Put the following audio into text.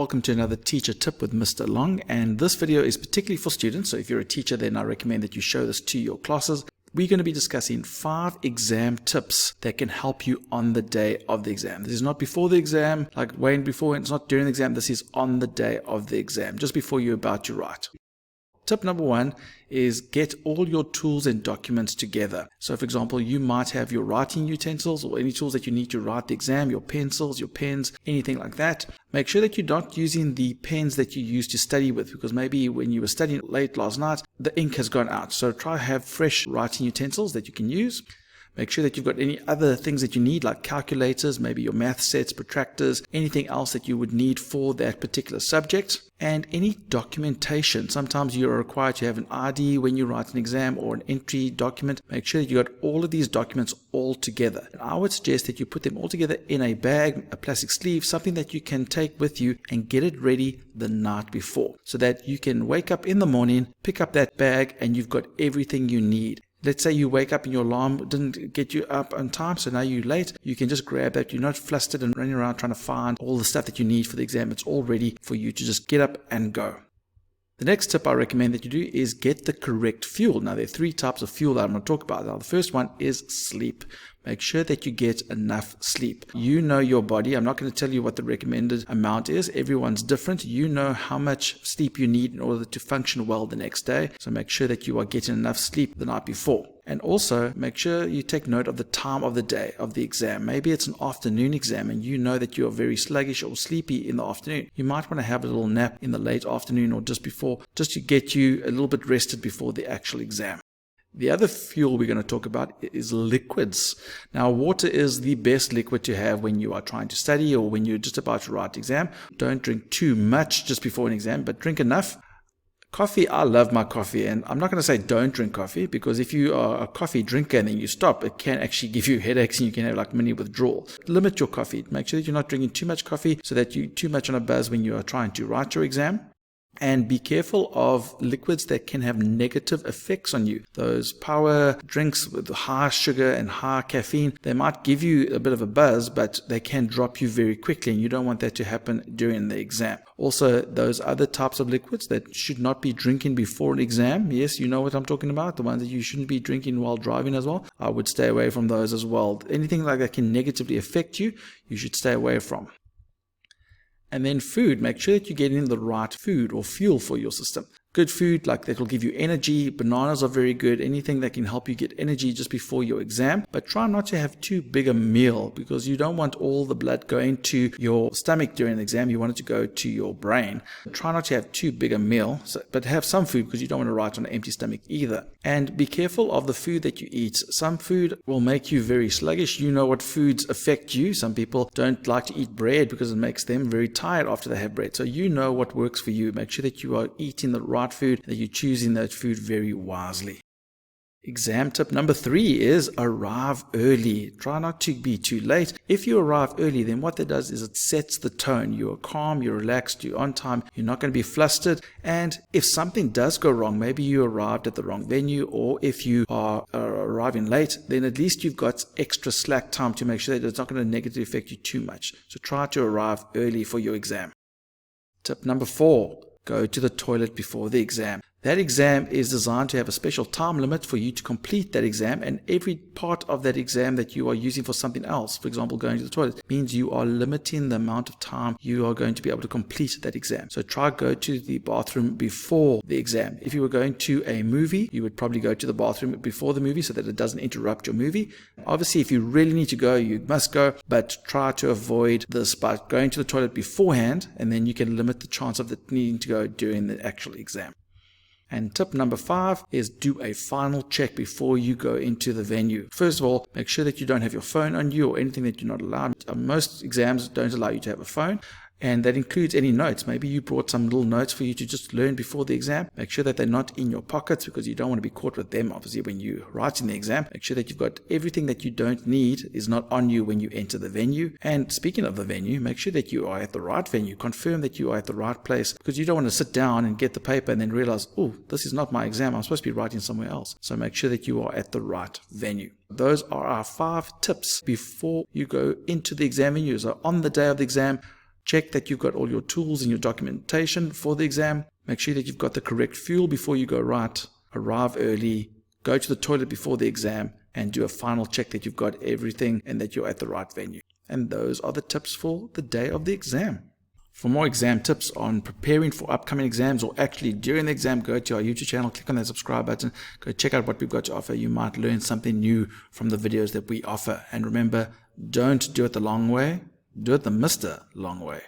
Welcome to another teacher tip with Mr. Long, and this video is particularly for students, so if you're a teacher then I recommend that you show this to your classes. We're going to be discussing 5 exam tips that can help you on the day of the exam. This is not before the exam, like way before, and it's not during the exam. This is on the day of the exam, just before you're about to write. Tip number 1 is get all your tools and documents together. So for example, you might have your writing utensils or any tools that you need to write the exam, your pencils, your pens, anything like that. Make sure that you're not using the pens that you used to study with, because maybe when you were studying late last night, the ink has gone out. So try to have fresh writing utensils that you can use. Make sure that you've got any other things that you need, like calculators, maybe your math sets, protractors, anything else that you would need for that particular subject, and any documentation. Sometimes you're required to have an ID when you write an exam or an entry document. Make sure that you got all of these documents all together. I would suggest that you put them all together in a bag, a plastic sleeve, something that you can take with you and get it ready the night before, so that you can wake up in the morning, pick up that bag, and you've got everything you need. Let's say you wake up and your alarm didn't get you up on time, so now you're late. You can just grab that. You're not flustered and running around trying to find all the stuff that you need for the exam. It's all ready for you to just get up and go. The next tip I recommend that you do is get the correct fuel. Now, there are 3 types of fuel that I'm going to talk about. Now, the first one is sleep. Make sure that you get enough sleep. You know your body. I'm not going to tell you what the recommended amount is. Everyone's different. You know how much sleep you need in order to function well the next day. So make sure that you are getting enough sleep the night before. And also make sure you take note of the time of the day of the exam. Maybe it's an afternoon exam and you know that you are very sluggish or sleepy in the afternoon. You might want to have a little nap in the late afternoon or just before, just to get you a little bit rested before the actual exam. The other fuel we're going to talk about is liquids. Now, water is the best liquid to have when you are trying to study or when you're just about to write the exam. Don't drink too much just before an exam, but drink enough. Coffee, I love my coffee, and I'm not going to say don't drink coffee, because if you are a coffee drinker and then you stop, it can actually give you headaches and you can have like mini withdrawal. Limit your coffee. Make sure that you're not drinking too much coffee so that you're too much on a buzz when you are trying to write your exam. And be careful of liquids that can have negative effects on you. Those power drinks with high sugar and high caffeine, they might give you a bit of a buzz, but they can drop you very quickly, and you don't want that to happen during the exam. Also, those other types of liquids that should not be drinking before an exam. Yes, you know what I'm talking about. The ones that you shouldn't be drinking while driving as well. I would stay away from those as well. Anything like that can negatively affect you, you should stay away from. And then food, make sure that you're getting the right food or fuel for your system. Good food like that will give you energy. Bananas are very good. Anything that can help you get energy just before your exam. But try not to have too big a meal, because you don't want all the blood going to your stomach during the exam. You want it to go to your brain. Try not to have too big a meal, but have some food, because you don't want to write on an empty stomach either. And be careful of the food that you eat. Some food will make you very sluggish. You know what foods affect you. Some people don't like to eat bread because it makes them very tired after they have bread. So you know what works for you. Make sure that you are eating the right food, that you're choosing that food very wisely. Exam tip number 3 is arrive early. Try not to be too late. If you arrive early, then what that does is it sets the tone. You're calm, you're relaxed, you're on time, you're not going to be flustered. And if something does go wrong, maybe you arrived at the wrong venue, or if you are arriving late, then at least you've got extra slack time to make sure that it's not going to negatively affect you too much. So try to arrive early for your exam. Tip number 4. Go to the toilet before the exam. That exam is designed to have a special time limit for you to complete that exam, and every part of that exam that you are using for something else, for example going to the toilet, means you are limiting the amount of time you are going to be able to complete that exam. So try go to the bathroom before the exam. If you were going to a movie, you would probably go to the bathroom before the movie so that it doesn't interrupt your movie. Obviously, if you really need to go, you must go, but try to avoid this by going to the toilet beforehand, and then you can limit the chance of needing to go during the actual exam. And tip number 5 is do a final check before you go into the venue. First of all, make sure that you don't have your phone on you or anything that you're not allowed. Most exams don't allow you to have a phone. And that includes any notes. Maybe you brought some little notes for you to just learn before the exam. Make sure that they're not in your pockets, because you don't want to be caught with them, obviously, when you're writing the exam. Make sure that you've got everything that you don't need is not on you when you enter the venue. And speaking of the venue, make sure that you are at the right venue. Confirm that you are at the right place, because you don't want to sit down and get the paper and then realize, oh, this is not my exam. I'm supposed to be writing somewhere else. So make sure that you are at the right venue. Those are our 5 tips before you go into the exam venue. So on the day of the exam, Check that you've got all your tools and your documentation for the exam. Make sure that you've got the correct fuel before you go write. Arrive early, go to the toilet before the exam, and do a final check that you've got everything and that you're at the right venue. And those are the tips for the day of the exam. For more exam tips on preparing for upcoming exams or actually during the exam, go to our YouTube channel, click on that subscribe button, go check out what we've got to offer. You might learn something new from the videos that we offer. And remember, don't do it the long way, do it the Mr. Long way.